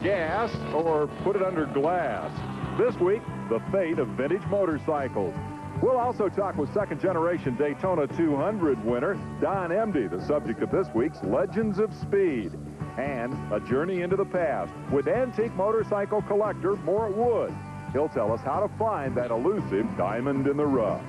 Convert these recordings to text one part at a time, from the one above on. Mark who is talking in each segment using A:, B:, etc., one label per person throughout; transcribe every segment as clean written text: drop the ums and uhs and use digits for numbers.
A: gas or put it under glass? This week, the fate of vintage motorcycles. We'll also talk with second-generation Daytona 200 winner Don Emdy, the subject of this week's Legends of Speed. And a journey into the past with antique motorcycle collector Mort Wood. He'll tell us how to find that elusive diamond in the rough.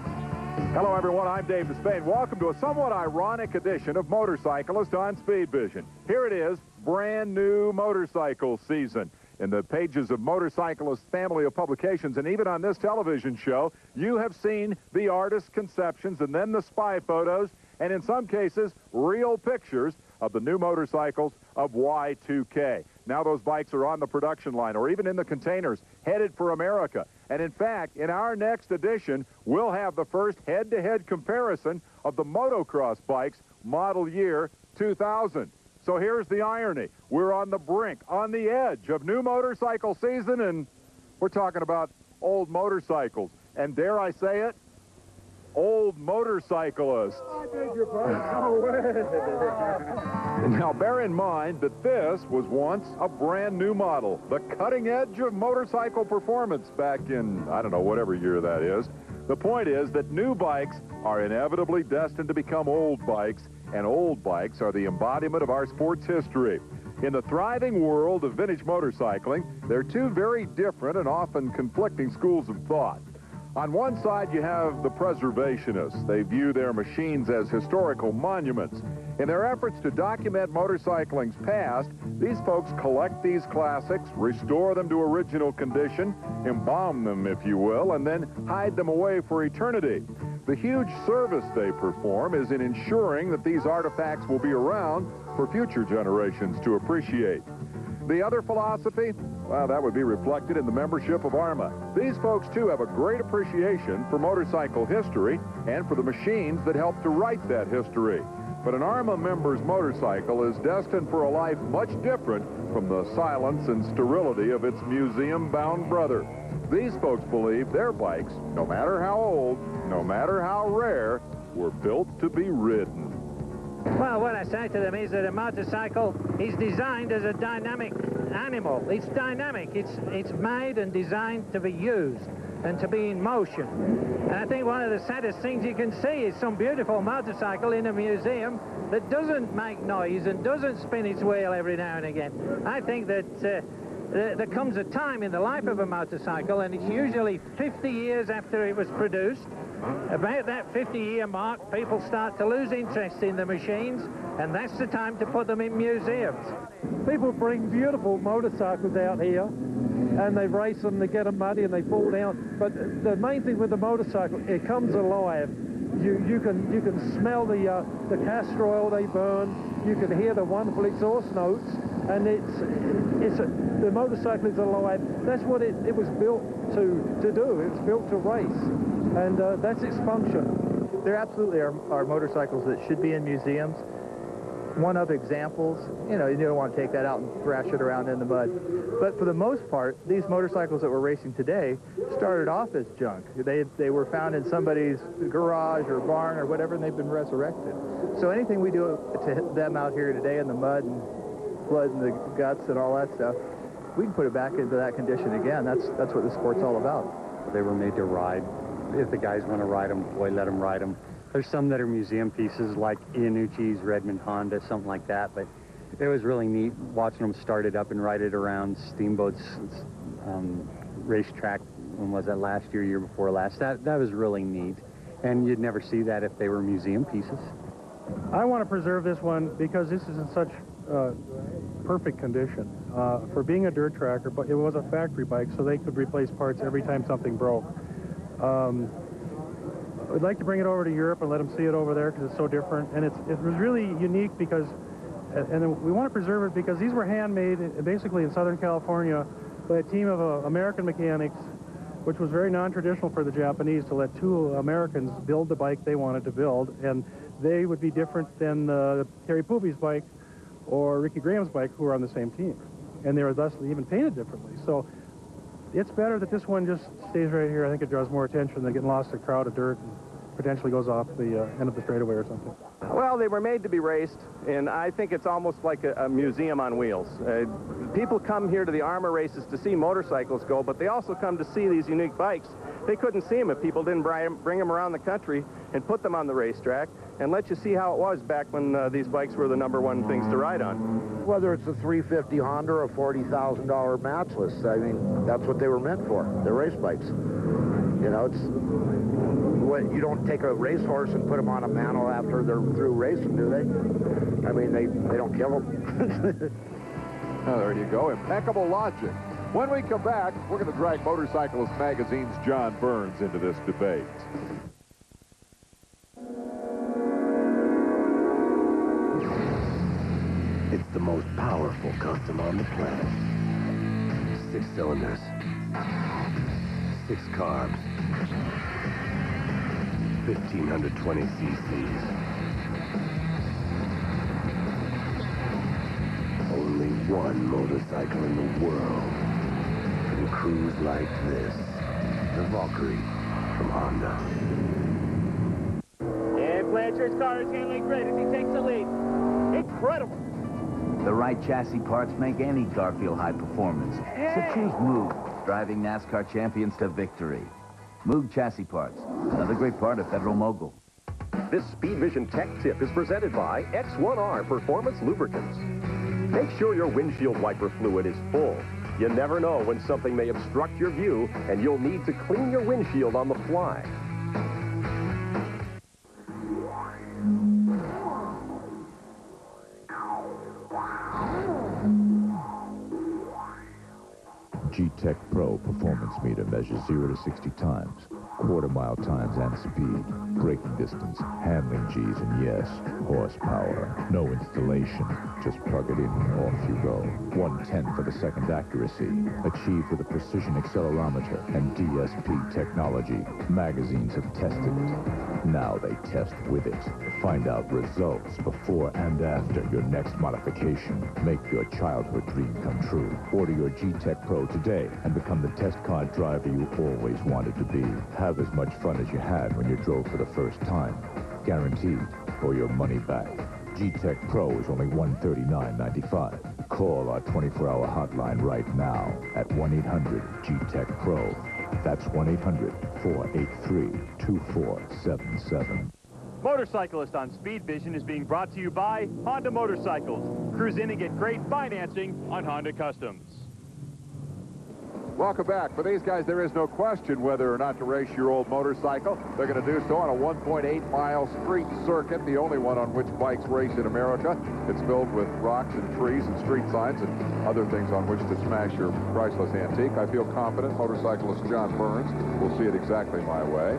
A: Hello, everyone. I'm Dave Despain. Welcome to a somewhat ironic edition of Motorcyclist on Speed Vision. Here it is, brand new motorcycle season. In the pages of Motorcyclist family of publications, and even on this television show, you have seen the artist's conceptions and then the spy photos, and in some cases, real pictures of the new motorcycles of Y2K. Now those bikes are on the production line or even in the containers, headed for America. And in fact, in our next edition, we'll have the first head-to-head comparison of the motocross bikes model year 2000. So here's the irony. We're on the brink, on the edge of new motorcycle season, and we're talking about old motorcycles. And dare I say it, old motorcyclists.
B: I beg your pardon. No way.
A: Now, bear in mind that this was once a brand new model, the cutting edge of motorcycle performance back in, I don't know, whatever year that is. The point is that new bikes are inevitably destined to become old bikes, and old bikes are the embodiment of our sports history. In the thriving world of vintage motorcycling, there are two very different and often conflicting schools of thought. On one side, you have the preservationists. They view their machines as historical monuments. In their efforts to document motorcycling's past, these folks collect these classics, restore them to original condition, embalm them, if you will, and then hide them away for eternity. The huge service they perform is in ensuring that these artifacts will be around for future generations to appreciate. The other philosophy, well, that would be reflected in the membership of ARMA. These folks, too, have a great appreciation for motorcycle history and for the machines that help to write that history. But an ARMA member's motorcycle is destined for a life much different from the silence and sterility of its museum-bound brother. These folks believe their bikes, no matter how old, no matter how rare, were built to be ridden.
C: Well, what I say to them is that a motorcycle is designed as a dynamic animal. It's dynamic. It's made and designed to be used and to be in motion. And I think one of the saddest things you can see is some beautiful motorcycle in a museum that doesn't make noise and doesn't spin its wheel every now and again. I think that there comes a time in the life of a motorcycle, and it's usually 50 years after it was produced. About that 50-year mark, people start to lose interest in the machines, and that's the time to put them in museums.
B: People bring beautiful motorcycles out here, and they race them, they get them muddy, and they fall down. But the main thing with the motorcycle, it comes alive. You can smell the castor oil they burn. You can hear the wonderful exhaust notes, and the motorcycle is alive. That's what it was built to do. It was built to race, and that's its function.
D: There absolutely are motorcycles that should be in museums. One of examples, you don't want to take that out and thrash it around in the mud. But for the most part, these motorcycles that we're racing today started off as junk. They were found in somebody's garage or barn or whatever, and they've been resurrected. So anything we do to them out here today in the mud and blood and the guts and all that stuff, we can put it back into that condition again. That's what the sport's all about.
E: They were made to ride. If the guys want to ride them, boy, let them ride them. There's some that are museum pieces like Iannucci's Redmond Honda, something like that, but it was really neat watching them start it up and ride it around Steamboat's racetrack. When was that, last year before last? That was really neat, and you'd never see that if they were museum pieces.
B: I want to preserve this one because this is in such perfect condition for being a dirt tracker, but it was a factory bike, so they could replace parts every time something broke. I'd like to bring it over to Europe and let them see it over there because it's so different, and it was really unique because, and we want to preserve it because these were handmade basically in Southern California by a team of American mechanics, which was very non-traditional for the Japanese to let two Americans build the bike they wanted to build, and they would be different than Terry Pooby's bike or Ricky Graham's bike, who were on the same team, and they were thus even painted differently. So it's better that this one just stays right here. I think it draws more attention than getting lost in a crowd of dirt. potentially goes off the end of the straightaway or something.
F: Well, they were made to be raced, and I think it's almost like a museum on wheels. People come here to the ARMA races to see motorcycles go, but they also come to see these unique bikes. They couldn't see them if people didn't bring them around the country and put them on the racetrack and let you see how it was back when these bikes were the #1 things to ride on.
G: Whether it's a 350 Honda or a $40,000 matchless, I mean, that's what they were meant for. They're race bikes. You know, you don't take a racehorse and put them on a mantle after they're through racing, do they? I mean, they don't kill them.
A: Oh, there you go. Impeccable logic. When we come back, we're going to drag Motorcyclist Magazine's John Burns into this debate.
H: It's the most powerful custom on the planet. 6 cylinders, 6 carbs, 1,520 cc's. Only one motorcycle in the world can cruise like this. The Valkyrie from Honda.
I: And Blanchard's car is handling great as he takes the lead. Incredible.
J: The right chassis parts make any car feel high performance. So choose Moog, driving NASCAR champions to victory. Moog chassis parts, another great part of Federal Mogul.
K: This Speed Vision Tech Tip is presented by X1R Performance Lubricants. Make sure your windshield wiper fluid is full. You never know when something may obstruct your view, and you'll need to clean your windshield on the fly.
L: G-Tech Pro Performance Meter measures 0 to 60 times, quarter-mile times and speed, braking distance, handling G's, and yes, horsepower. No installation, just plug it in and off you go. 1/10 of a second accuracy, achieved with a precision accelerometer and DSP technology. Magazines have tested it. Now they test with it. Find out results before and after your next modification. Make your childhood dream come true. Order your G-Tech Pro today and become the test car driver you always wanted to be. Have as much fun as you had when you drove for the first time. Guaranteed, or your money back. G-Tech Pro is only $139.95. Call our 24-hour hotline right now at 1-800-G-Tech-PRO. That's 1-800-483-2477.
M: Motorcyclist on Speed Vision is being brought to you by Honda Motorcycles. Cruise in and get great financing on Honda Customs.
A: Welcome back. For these guys, there is no question whether or not to race your old motorcycle. They're going to do so on a 1.8-mile street circuit, the only one on which bikes race in America. It's filled with rocks and trees and street signs and other things on which to smash your priceless antique. I feel confident motorcyclist John Burns will see it exactly my way.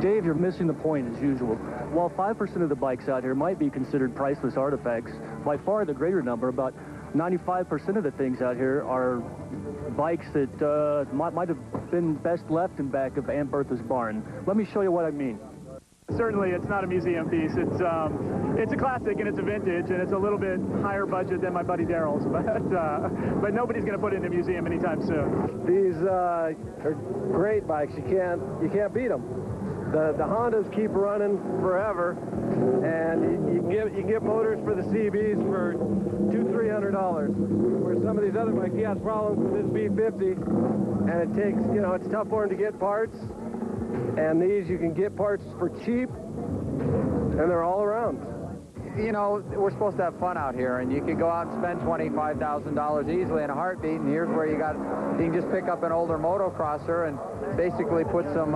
N: Dave, you're missing the point as usual. While 5% of the bikes out here might be considered priceless artifacts, by far the greater number, about 95% of the things out here are bikes that might have been best left in back of Aunt Bertha's barn. Let me show you what I mean.
O: Certainly, it's not a museum piece. It's a classic and it's a vintage, and it's a little bit higher budget than my buddy Daryl's, but nobody's going to put it in a museum anytime soon.
P: These are great bikes. You can't beat them. The Hondas keep running forever, and you can get motors for the CBs for $200–300. Where some of these other bikes, he has problems with his B50, and it takes, it's tough for him to get parts. And these you can get parts for cheap, and they're all around.
Q: We're supposed to have fun out here, and you can go out and spend $25,000 easily in a heartbeat, and here's where you can just pick up an older motocrosser and basically put some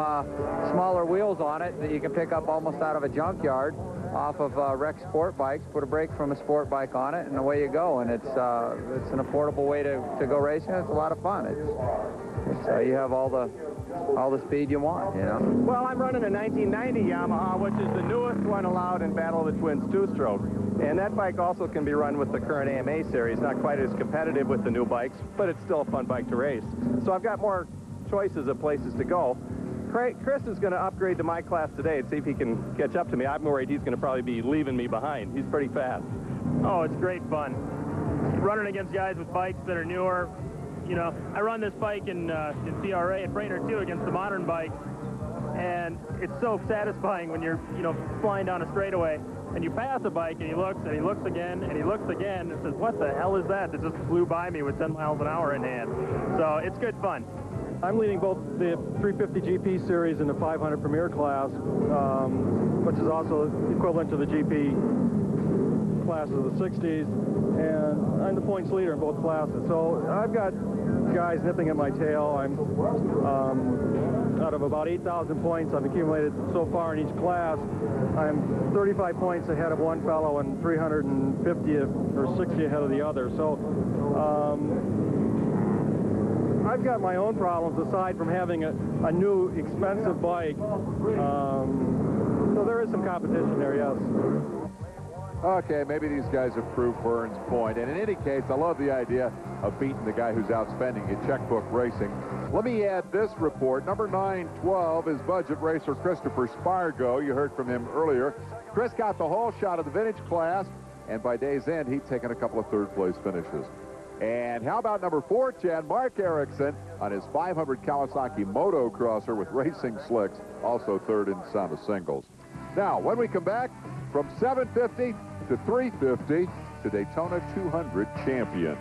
Q: smaller wheels on it that you can pick up almost out of a junkyard off of wrecked sport bikes, put a brake from a sport bike on it, and away you go. And it's an affordable way to go racing. It's a lot of fun. You have all the speed you want,
F: Well, I'm running a 1990 Yamaha, which is the newest one allowed in Battle of the Twins two-stroke. And that bike also can be run with the current AMA series. Not quite as competitive with the new bikes, but it's still a fun bike to race. So I've got more choices of places to go. Chris is going to upgrade to my class today and see if he can catch up to me. I'm worried he's going to probably be leaving me behind. He's pretty fast.
O: Oh, it's great fun. Running against guys with bikes that are newer. I run this bike in CRA at Brainerd too against the modern bikes. and it's so satisfying when you're, you know, flying down a straightaway and you pass a bike and he looks again and he looks again and says, what the hell is that just flew by me with 10 miles an hour in hand? So it's good fun.
P: I'm leading both the 350 GP series and the 500 Premier class, which is also equivalent to the GP classes of the 60s, and I'm the points leader in both classes. So I've got guys nipping at my tail. I'm out of about 8,000 points I've accumulated so far in each class. I'm 35 points ahead of one fellow and 350 or 60 ahead of the other. So I've got my own problems aside from having a new expensive bike. So there is some competition there, yes.
A: Okay, maybe these guys have proved Vern's point. And in any case, I love the idea of beating the guy who's outspending you, Checkbook Racing. Let me add this report. Number 912 is budget racer Christopher Spargo. You heard from him earlier. Chris got the whole shot of the vintage class, and by day's end, he'd taken a couple of third-place finishes. And how about number 410, Mark Erickson, on his 500 Kawasaki motocrosser with racing slicks, also third in Sound of Singles. Now, when we come back, from 750 to 350 to Daytona 200 champion.